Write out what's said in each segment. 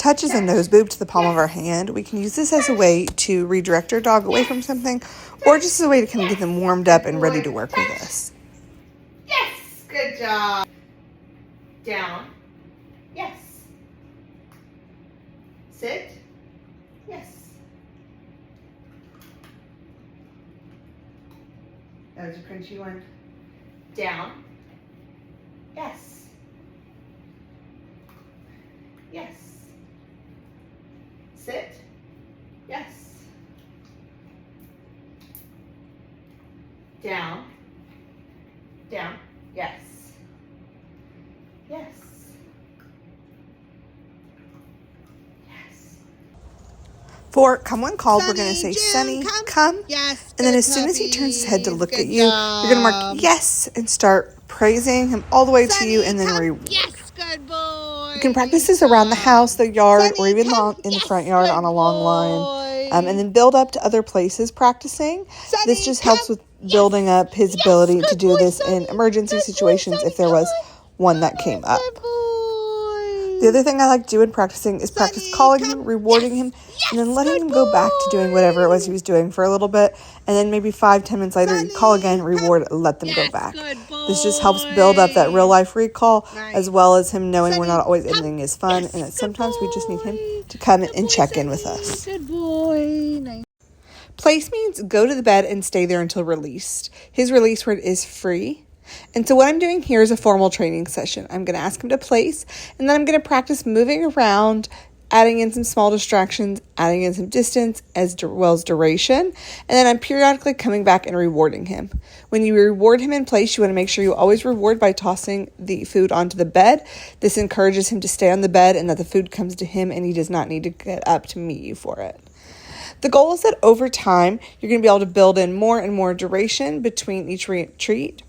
touches a nose boob to the palm of our hand, we can use this as a way to redirect our dog away from something, or just as a way to kind of get them warmed up and ready to work with us. Yes, good job. Down. Yes. Sit. Yes. That was a crunchy one. Down. Yes. Yes. Sit. Yes. Down. Down. Yes. Yes. Yes. For come when called, we're Sonny, going to say, June, Sonny, come. Yes. And then good as soon as he turns his head to look puppies. at Good you, job. you're going to mark yes and start praising him all the way to Sonny, you, and then come. Yes, good boy. You can practice Nice this around the job. house, the yard, or Sonny, even come. in the Yes, front yard good on a long line. boy. And then build up to other places practicing. Sonny, This just come. helps with building up his Yes, ability to good do boy, this Sonny. in emergency Good boy, situations Sonny. if there Come was on. one that came up. Good boy. The other thing I like doing practicing is practice Sonny, calling come. him, rewarding Yes, him, yes, and then letting good him go back to doing whatever it was he boy. was doing for a little bit. And then maybe 5-10 minutes later, you call Sonny, again, reward, let them go Yes, back. good boy. This just helps build up that real life recall, Nice. as well as him knowing we're Sonny, not always come. ending his fun, Yes, and that good sometimes we just need him boy. to come Good and boy, check in with Sonny. us. Good boy. Nice. Place means go to the bed and stay there until released. His release word is free. And so what I'm doing here is a formal training session. I'm going to ask him to place, and then I'm going to practice moving around, adding in some small distractions, adding in some distance as well as duration, and then I'm periodically coming back and rewarding him. When you reward him in place, you want to make sure you always reward by tossing the food onto the bed. This encourages him to stay on the bed and that the food comes to him and he does not need to get up to meet you for it. The goal is that over time, you're going to be able to build in more and more duration between each retreat,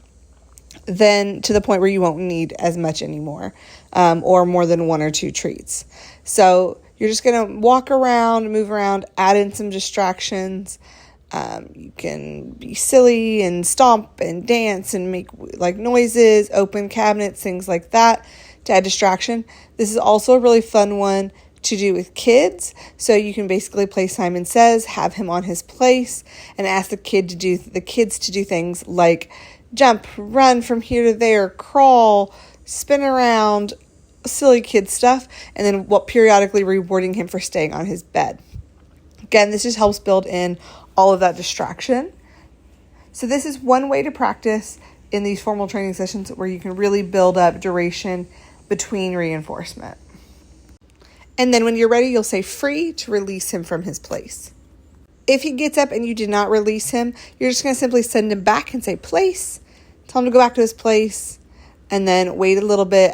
then to the point where you won't need as much anymore, or more than 1 or 2 treats. So you're just going to walk around, move around, add in some distractions. You can be silly and stomp and dance and make like noises, open cabinets, things like that to add distraction. This is also a really fun one to do with kids. So you can basically play Simon Says, have him on his place, and ask the kids to do things like jump, run from here to there, crawl, spin around, silly kid stuff, and then periodically rewarding him for staying on his bed. Again, this just helps build in all of that distraction. So this is one way to practice in these formal training sessions where you can really build up duration between reinforcement. And then when you're ready, you'll say free to release him from his place. If he gets up and you did not release him, you're just going to simply send him back and say place, tell him to go back to his place, and then wait a little bit,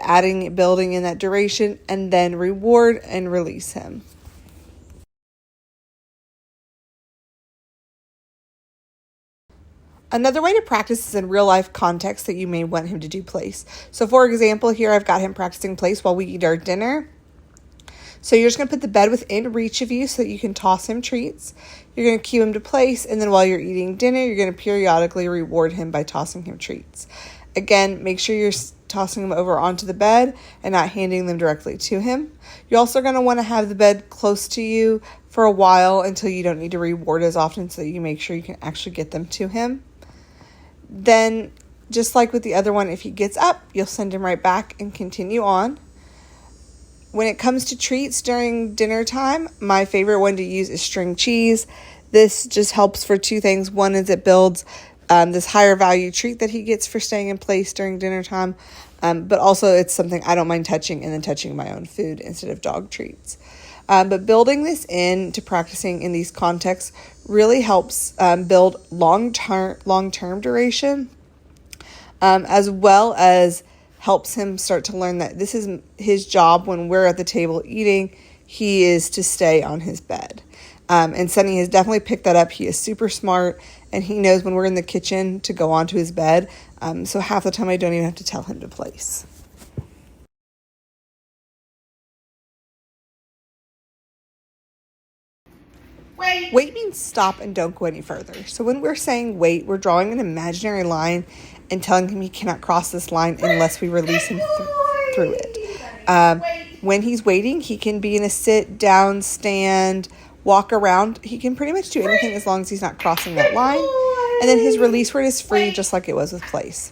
building in that duration, and then reward and release him. Another way to practice is in real life context that you may want him to do place. So for example, here I've got him practicing place while we eat our dinner. So you're just going to put the bed within reach of you so that you can toss him treats. You're going to cue him to place, and then while you're eating dinner, you're going to periodically reward him by tossing him treats. Again, make sure you're tossing them over onto the bed and not handing them directly to him. You're also going to want to have the bed close to you for a while until you don't need to reward as often, so that you make sure you can actually get them to him. Then, just like with the other one, if he gets up, you'll send him right back and continue on. When it comes to treats during dinner time, my favorite one to use is string cheese. This just helps for 2 things. One is it builds this higher value treat that he gets for staying in place during dinner time. But also it's something I don't mind touching, and then touching my own food instead of dog treats. But building this into practicing in these contexts really helps build long-term duration, as well as helps him start to learn that this is his job when we're at the table eating. He is to stay on his bed. And Sonny has definitely picked that up. He is super smart, and he knows when we're in the kitchen to go onto his bed. So half the time I don't even have to tell him to place. Wait means stop and don't go any further. So when we're saying wait, we're drawing an imaginary line and telling him he cannot cross this line unless we release him through it. When he's waiting, he can be in a sit, down, stand, walk around. He can pretty much do anything as long as he's not crossing that line. And then his release word is free, just like it was with place.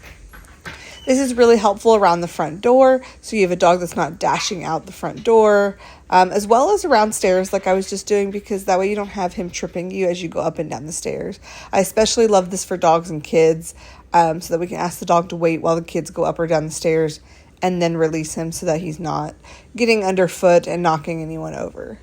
This is really helpful around the front door, so you have a dog that's not dashing out the front door, as well as around stairs like I was just doing, because that way you don't have him tripping you as you go up and down the stairs. I especially love this for dogs and kids, so that we can ask the dog to wait while the kids go up or down the stairs and then release him so that he's not getting underfoot and knocking anyone over.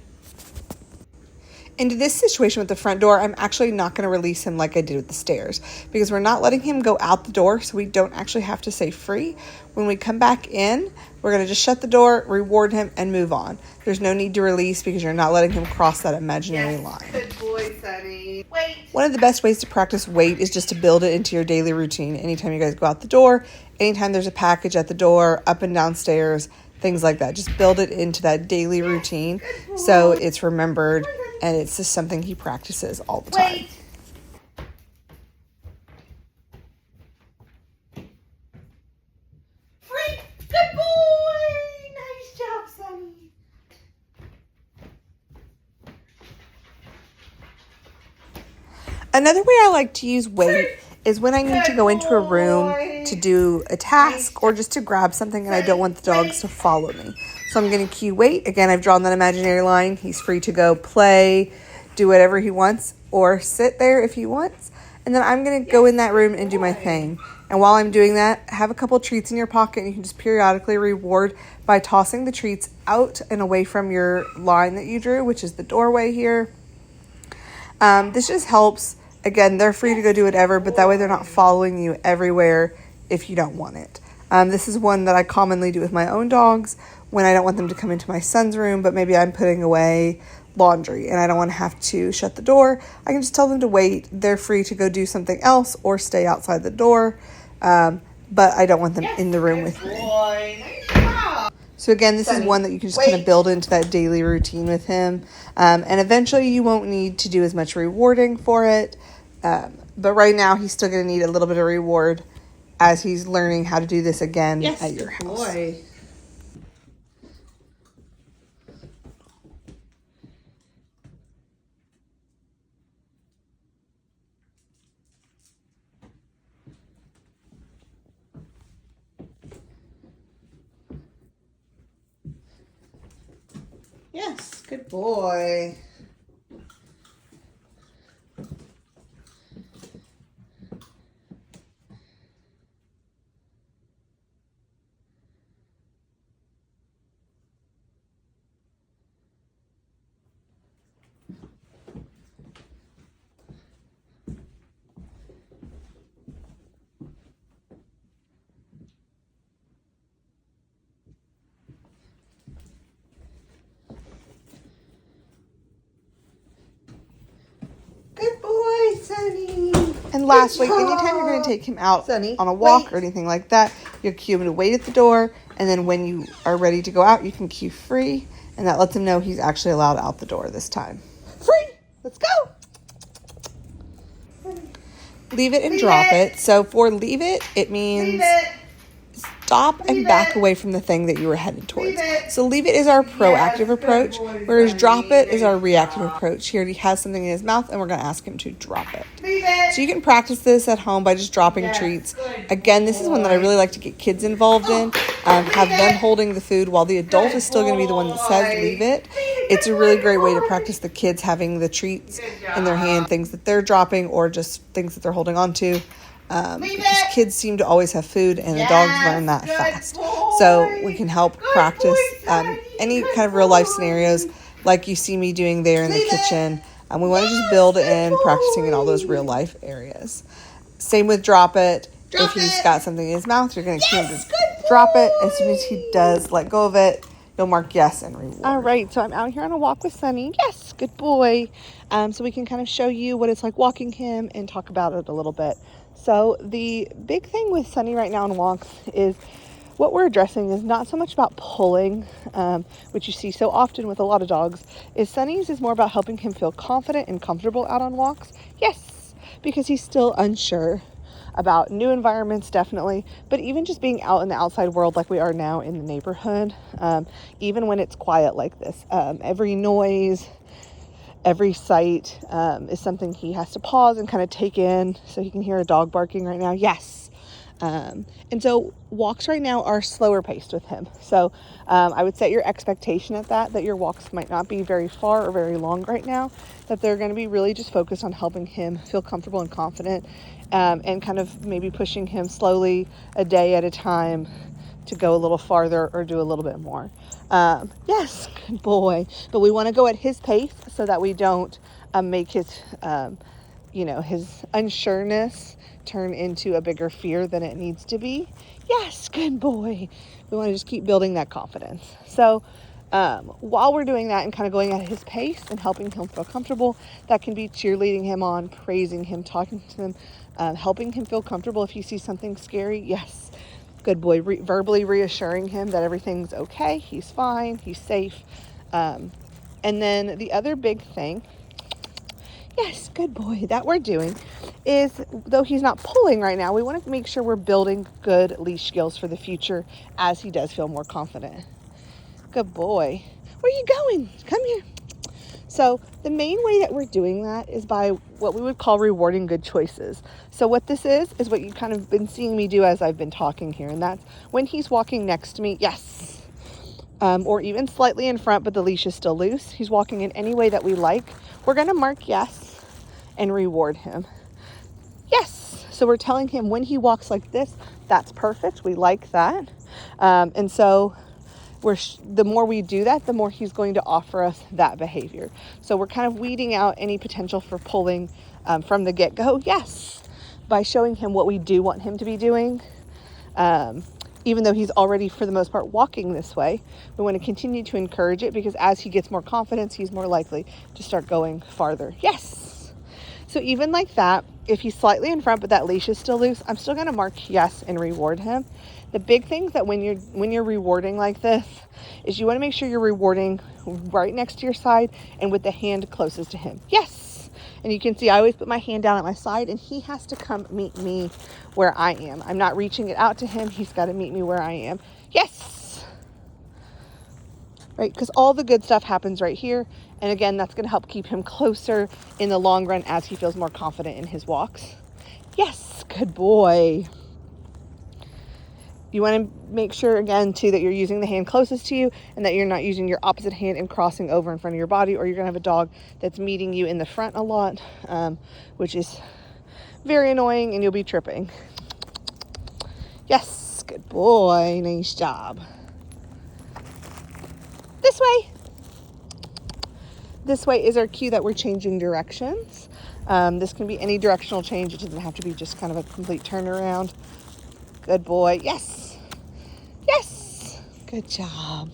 In this situation with the front door, I'm actually not going to release him like I did with the stairs, because we're not letting him go out the door, so we don't actually have to say free. When we come back in, we're going to just shut the door, reward him, and move on. There's no need to release because you're not letting him cross that imaginary line. Good boy, Sonny. Wait. One of the best ways to practice wait is just to build it into your daily routine. Anytime you guys go out the door, anytime there's a package at the door, up and down stairs, things like that. Just build it into that daily routine so it's remembered. And it's just something he practices all the time. Wait. Free. Good boy. Nice job, Sonny. Another way I like to use wait is when I need to go into a room to do a task or just to grab something and I don't want the dogs to follow me. So I'm going to cue wait. Again, I've drawn that imaginary line. He's free to go play, do whatever he wants, or sit there if he wants. And then I'm going to go in that room and do my thing. And while I'm doing that, have a couple treats in your pocket, and you can just periodically reward by tossing the treats out and away from your line that you drew, which is the doorway here. This just helps. Again, they're free to go do whatever, but that way they're not following you everywhere if you don't want it. This is one that I commonly do with my own dogs when I don't want them to come into my son's room, but maybe I'm putting away laundry and I don't want to have to shut the door. I can just tell them to wait. They're free to go do something else or stay outside the door, but I don't want them in the room with me. So again, this is one that you can just kind of build into that daily routine with him. And eventually you won't need to do as much rewarding for it. But right now he's still going to need a little bit of reward as he's learning how to do this again at your house. Boy. Yes, good boy. Good boy, Sonny. And lastly, anytime you're going to take him out Sonny, on a walk wait. or anything like that, you cue him to wait at the door. And then when you are ready to go out, you can cue free. And that lets him know he's actually allowed out the door this time. Free. Let's go. Leave it and drop it. So for leave it, it means stop and back away from the thing that you were headed towards. So leave it is our proactive approach, whereas drop it is our reactive approach. He already has something in his mouth and we're going to ask him to drop it. So you can practice this at home by just dropping treats. Again, this is one that I really like to get kids involved in. Have them holding the food while the adult is still going to be the one that says leave it. It's a really great way to practice the kids having the treats in their hand, things that they're dropping or just things that they're holding on to. Because kids seem to always have food and the dogs learn that fast. So we can help practice any kind of real life scenarios like you see me doing there in the kitchen. We want to just build in practicing in all those real life areas. Same with drop it. If he's got something in his mouth, you're going to cue him to drop it. As soon as he does let go of it, you'll mark yes and reward. All right, so I'm out here on a walk with Sonny. Yes, good boy. So we can kind of show you what it's like walking him and talk about it a little bit. So the big thing with Sonny right now on walks is what we're addressing is not so much about pulling, which you see so often with a lot of dogs. Sonny's is more about helping him feel confident and comfortable out on walks. Yes, because he's still unsure. about new environments, definitely, but even just being out in the outside world like we are now in the neighborhood, even when it's quiet like this. Every noise, every sight is something he has to pause and kind of take in. So he can hear a dog barking right now. Yes. And so walks right now are slower paced with him. So I would set your expectation at that your walks might not be very far or very long right now, that they're going to be really just focused on helping him feel comfortable and confident, and kind of maybe pushing him slowly a day at a time to go a little farther or do a little bit more. Yes, good boy. But we want to go at his pace so that we don't make his unsureness turn into a bigger fear than it needs to be. Yes, good boy. We want to just keep building that confidence. So while we're doing that and kind of going at his pace and helping him feel comfortable, that can be cheerleading him on, praising him, talking to him, helping him feel comfortable if he sees something scary. Yes, good boy. Verbally reassuring him that everything's okay, he's fine, he's safe. And then the other big thing, yes, good boy, that we're doing is, though he's not pulling right now, we want to make sure we're building good leash skills for the future as he does feel more confident. Good boy. Where are you going? Come here. So the main way that we're doing that is by what we would call rewarding good choices. So what this is what you kind of been seeing me do as I've been talking here. And that's when he's walking next to me, yes. Or even slightly in front, but the leash is still loose. He's walking in any way that we like. We're going to mark yes and reward him. Yes. So we're telling him when he walks like this, that's perfect. We like that. And so the more we do that, the more he's going to offer us that behavior. So we're kind of weeding out any potential for pulling from the get-go. Yes. By showing him what we do want him to be doing. Even though he's already, for the most part, walking this way, we want to continue to encourage it, because as he gets more confidence, he's more likely to start going farther. Yes. So even like that, if he's slightly in front, but that leash is still loose, I'm still going to mark yes and reward him. The big thing is that when you're rewarding like this is you want to make sure you're rewarding right next to your side and with the hand closest to him. Yes. And you can see I always put my hand down at my side, and he has to come meet me where I am. I'm not reaching it out to him. He's got to meet me where I am. Yes. Right? Because all the good stuff happens right here. And again, that's going to help keep him closer in the long run as he feels more confident in his walks. Yes. Good boy. You want to make sure, again, too, that you're using the hand closest to you and that you're not using your opposite hand and crossing over in front of your body, or you're going to have a dog that's meeting you in the front a lot, which is very annoying, and you'll be tripping. Yes, good boy. Nice job. This way. This way is our cue that we're changing directions. This can be any directional change. It doesn't have to be just kind of a complete turnaround. Good boy. Yes. Yes. Good job.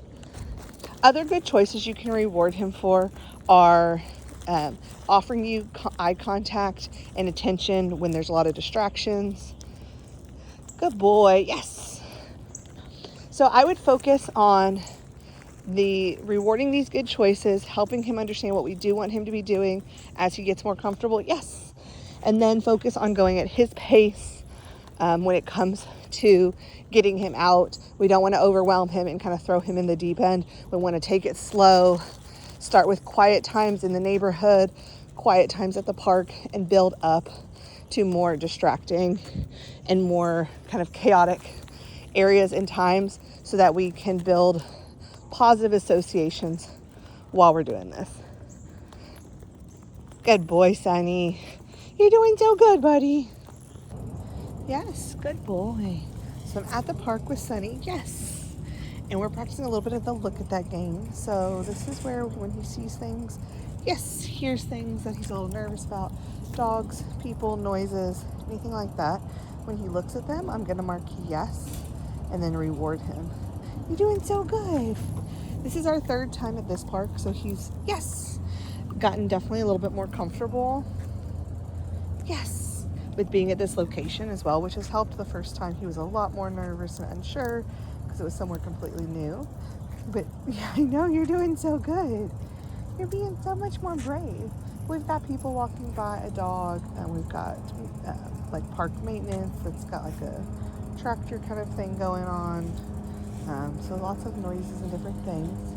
Other good choices you can reward him for are offering you eye contact and attention when there's a lot of distractions. Good boy. Yes. So I would focus on the rewarding these good choices, helping him understand what we do want him to be doing as he gets more comfortable. Yes. And then focus on going at his pace when it comes to getting him out. We don't want to overwhelm him and kind of throw him in the deep end. We want to take it slow, start with quiet times in the neighborhood, quiet times at the park, and build up to more distracting and more kind of chaotic areas and times so that we can build positive associations while we're doing this. Good boy, Sonny. You're doing so good, buddy. Yes, good boy. So I'm at the park with Sonny. Yes. And we're practicing a little bit of the look at that game. So this is where when he sees things, yes, hears things that he's a little nervous about, dogs, people, noises, anything like that. When he looks at them, I'm going to mark yes and then reward him. You're doing so good. This is our third time at this park, so he's, yes, gotten definitely a little bit more comfortable. Yes, with being at this location as well, which has helped. The first time he was a lot more nervous and unsure because it was somewhere completely new. But yeah, I know you're doing so good. You're being so much more brave. We've got people walking by, a dog, and we've got like park maintenance that's got like a tractor kind of thing going on. So lots of noises and different things.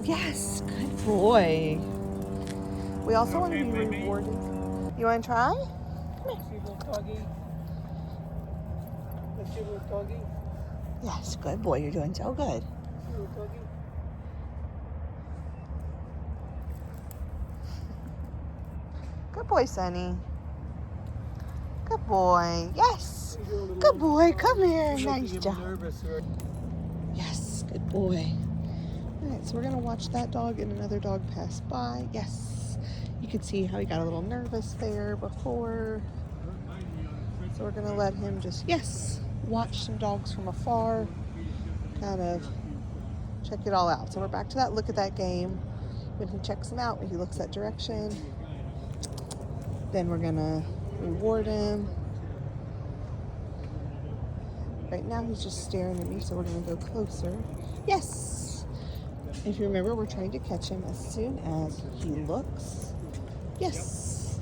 Yes, good boy. We also want to be rewarded. You want to try? Let's see little doggy. Let's see little doggy. Yes, good boy. You're doing so good. See little doggy. Good boy, Sonny. Good boy. Yes. Good boy. Come here. Nice job. Yes, good boy. All right, so we're gonna watch that dog and another dog pass by. Yes, you can see how he got a little nervous there before. So we're gonna let him just, yes, watch some dogs from afar, kind of check it all out. So we're back to that look at that game. When he checks them out, when he looks that direction, then we're gonna reward him. Right now he's just staring at me, so we're gonna go closer. Yes! If you remember, we're trying to catch him as soon as he looks. Yes!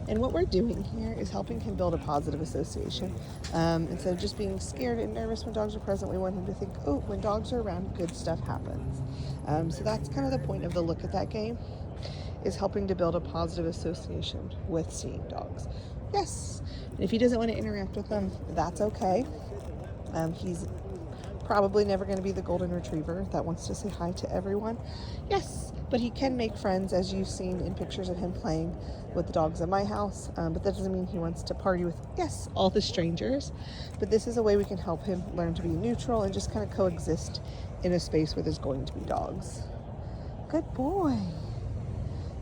And what we're doing here is helping him build a positive association. Instead of just being scared and nervous when dogs are present, we want him to think, oh, when dogs are around, good stuff happens. So that's kind of the point of the look at that game, is helping to build a positive association with seeing dogs. Yes! And if he doesn't want to interact with them, that's okay. He's probably never going to be the golden retriever that wants to say hi to everyone. Yes, but he can make friends, as you've seen in pictures of him playing with the dogs at my house. But that doesn't mean he wants to party with, yes, all the strangers. But this is a way we can help him learn to be neutral and just kind of coexist in a space where there's going to be dogs. Good boy.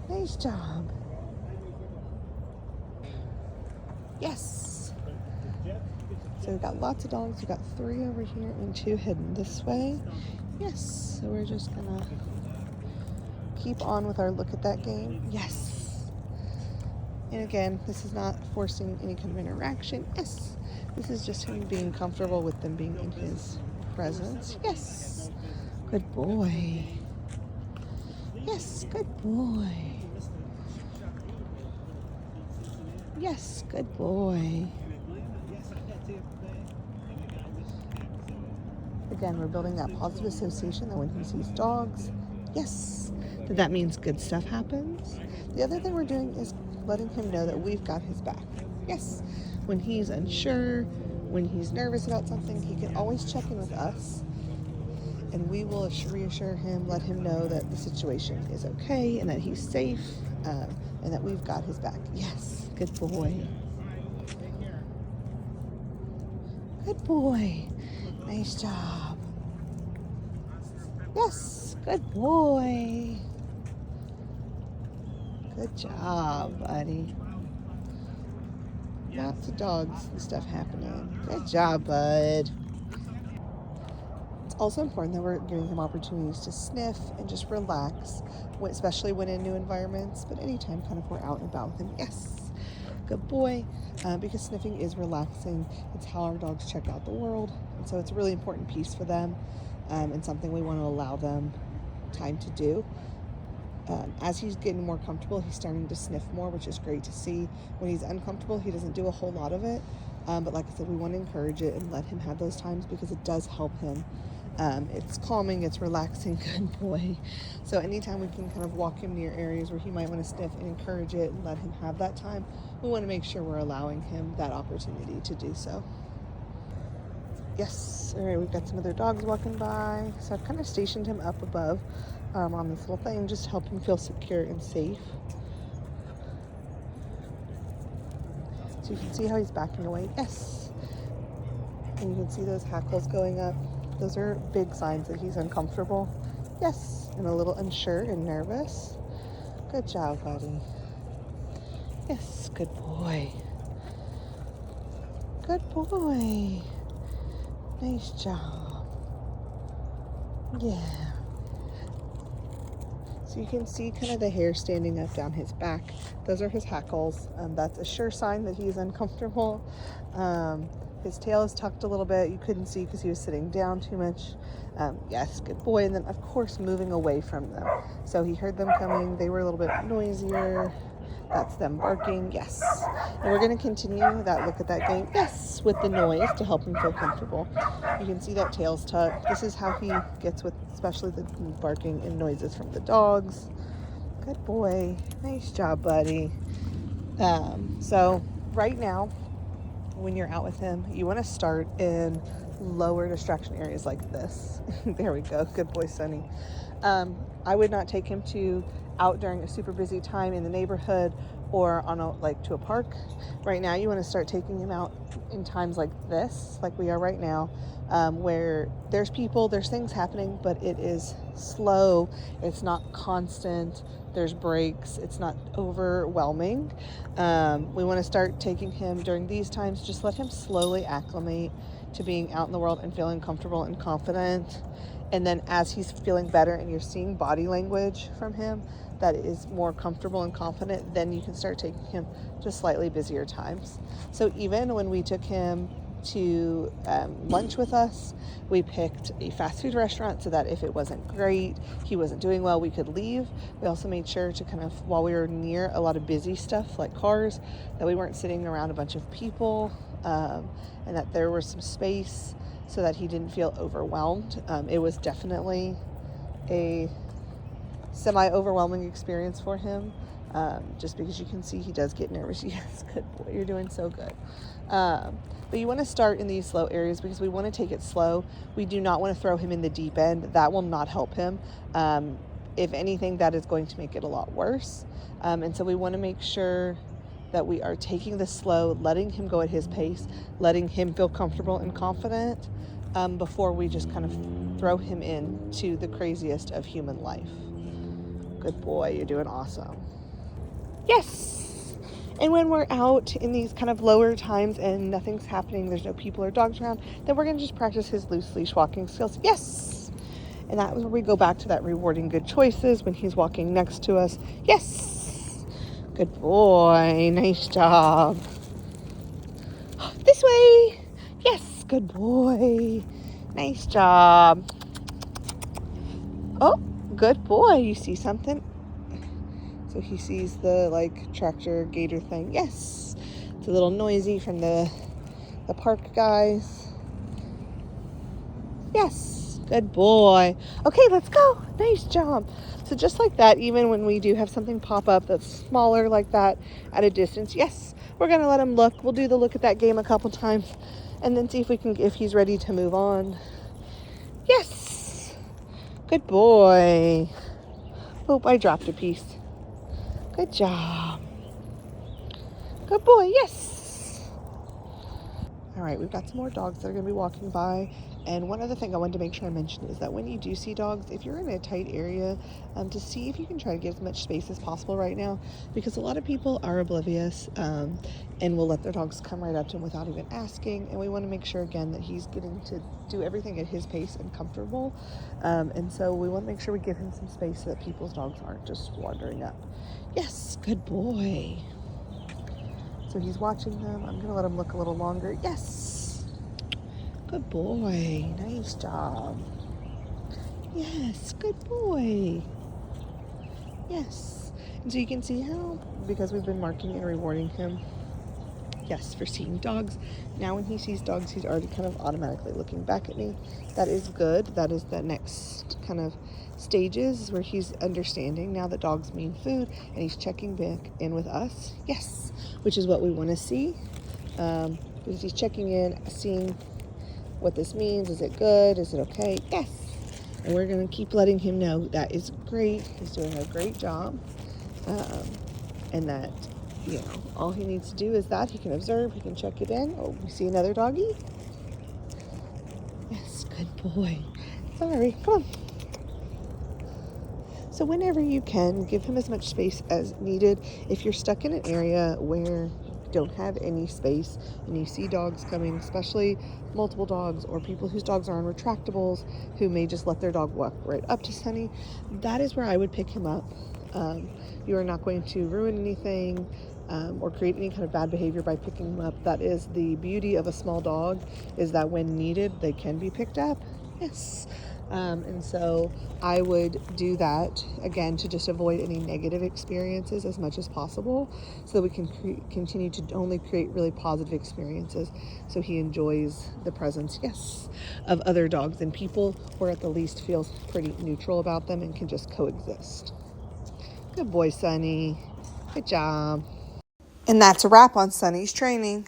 Nice job. Yes. So we've got lots of dogs. We've got 3 over here and 2 hidden this way. Yes. So we're just gonna keep on with our look at that game. Yes. And again, this is not forcing any kind of interaction. Yes. This is just him being comfortable with them being in his presence. Yes. Good boy. Yes, good boy. Yes, good boy. Again, we're building that positive association that when he sees dogs, yes, that means good stuff happens. The other thing we're doing is letting him know that we've got his back. Yes, when he's unsure, when he's nervous about something, he can always check in with us, and we will reassure him, let him know that the situation is okay and that he's safe, and that we've got his back. Yes, good boy. Good boy. Nice job. Yes, good boy. Good job, buddy. Lots of dogs and stuff happening. Good job, bud. It's also important that we're giving him opportunities to sniff and just relax, especially when in new environments, but anytime kind of we're out and about with him. Yes, good boy. Because sniffing is relaxing. It's how our dogs check out the world. And so it's a really important piece for them, and something we want to allow them time to do. As he's getting more comfortable, he's starting to sniff more, which is great to see. When he's uncomfortable, he doesn't do a whole lot of it. But like I said, we want to encourage it and let him have those times because it does help him. It's calming, it's relaxing, good boy. So anytime we can kind of walk him near areas where he might want to sniff and encourage it and let him have that time, we want to make sure we're allowing him that opportunity to do so. Yes, all right, we've got some other dogs walking by. So I've kind of stationed him up above on this little thing just to help him feel secure and safe. So you can see how he's backing away. Yes. And you can see those hackles going up. Those are big signs that he's uncomfortable. Yes, and a little unsure and nervous. Good job, buddy. Yes, good boy. Good boy. Nice job. Yeah. So you can see kind of the hair standing up down his back. Those are his hackles. That's a sure sign that he's uncomfortable. His tail is tucked a little bit. You couldn't see because he was sitting down too much. Yes, good boy. And then, of course, moving away from them. So he heard them coming. They were a little bit noisier. That's them barking. Yes. And we're going to continue that look at that game. Yes, with the noise to help him feel comfortable. You can see that tail's tucked. This is how he gets with especially the barking and noises from the dogs. Good boy. Nice job, buddy. So right now, when you're out with him, you want to start in lower distraction areas like this. There we go. Good boy, Sonny. I would not take him out during a super busy time in the neighborhood or to a park. Right now, you want to start taking him out in times like this, like we are right now, where there's people, there's things happening, but it is slow. It's not constant. There's breaks. It's not overwhelming. We want to start taking him during these times. Just let him slowly acclimate to being out in the world and feeling comfortable and confident. And then as he's feeling better and you're seeing body language from him that is more comfortable and confident, then you can start taking him to slightly busier times. So even when we took him to lunch with us, we picked a fast food restaurant so that if it wasn't great, he wasn't doing well, we could leave. We also made sure to while we were near a lot of busy stuff like cars, that we weren't sitting around a bunch of people, and that there was some space so that he didn't feel overwhelmed. It was definitely a semi-overwhelming experience for him, just because you can see he does get nervous. Yes, good boy, you're doing so good. But you want to start in these slow areas because we want to take it slow. We do not want to throw him in the deep end. That will not help him. If anything, that is going to make it a lot worse. And so we want to make sure that we are taking this slow, letting him go at his pace, letting him feel comfortable and confident, before we just kind of throw him into the craziest of human life. Good boy, you're doing awesome. Yes. And when we're out in these kind of lower times and nothing's happening, there's no people or dogs around, then we're going to just practice his loose leash walking skills. Yes. And that was where we go back to that rewarding good choices when he's walking next to us. Yes. Good boy. Nice job. This way. Yes. Good boy. Nice job. Oh, good boy. You see something? So he sees the tractor gator thing. Yes. It's a little noisy from the park guys. Yes. Good boy. Okay, let's go. Nice job. So just like that, even when we do have something pop up that's smaller like that at a distance, yes, we're going to let him look. We'll do the look at that game a couple times and then see if he's ready to move on. Yes. Good boy. Oh, I dropped a piece. Good job. Good boy, yes. All right, we've got some more dogs that are going to be walking by. And one other thing I wanted to make sure I mentioned is that when you do see dogs, if you're in a tight area, to see if you can try to get as much space as possible right now, because a lot of people are oblivious and will let their dogs come right up to him without even asking. And we want to make sure, again, that he's getting to do everything at his pace and comfortable. And so we want to make sure we give him some space so that people's dogs aren't just wandering up. Yes, good boy. So he's watching them. I'm going to let him look a little longer. Yes. Good boy. Nice job. Yes, good boy. Yes. And so you can see how, because we've been marking and rewarding him, yes, for seeing dogs. Now when he sees dogs, he's already kind of automatically looking back at me. That is good. That is the next kind of stages where he's understanding now that dogs mean food, and he's checking back in with us. Yes, which is what we want to see, because he's checking in, seeing what this means. Is it good? Is it okay? Yes. And we're going to keep letting him know that is great. He's doing a great job, and that, all he needs to do is that he can observe, he can check it in. Oh, we see another doggy. Yes, good boy. Sorry, come on. So whenever you can, give him as much space as needed. If you're stuck in an area where you don't have any space and you see dogs coming, especially multiple dogs or people whose dogs are on retractables who may just let their dog walk right up to Sonny, that is where I would pick him up. You are not going to ruin anything or create any kind of bad behavior by picking him up. That is the beauty of a small dog, is that when needed, they can be picked up. Yes. And so I would do that again to just avoid any negative experiences as much as possible, so that we can continue to only create really positive experiences, so he enjoys the presence, yes, of other dogs and people, or at the least feels pretty neutral about them and can just coexist. Good boy, Sonny. Good job. And that's a wrap on Sonny's training.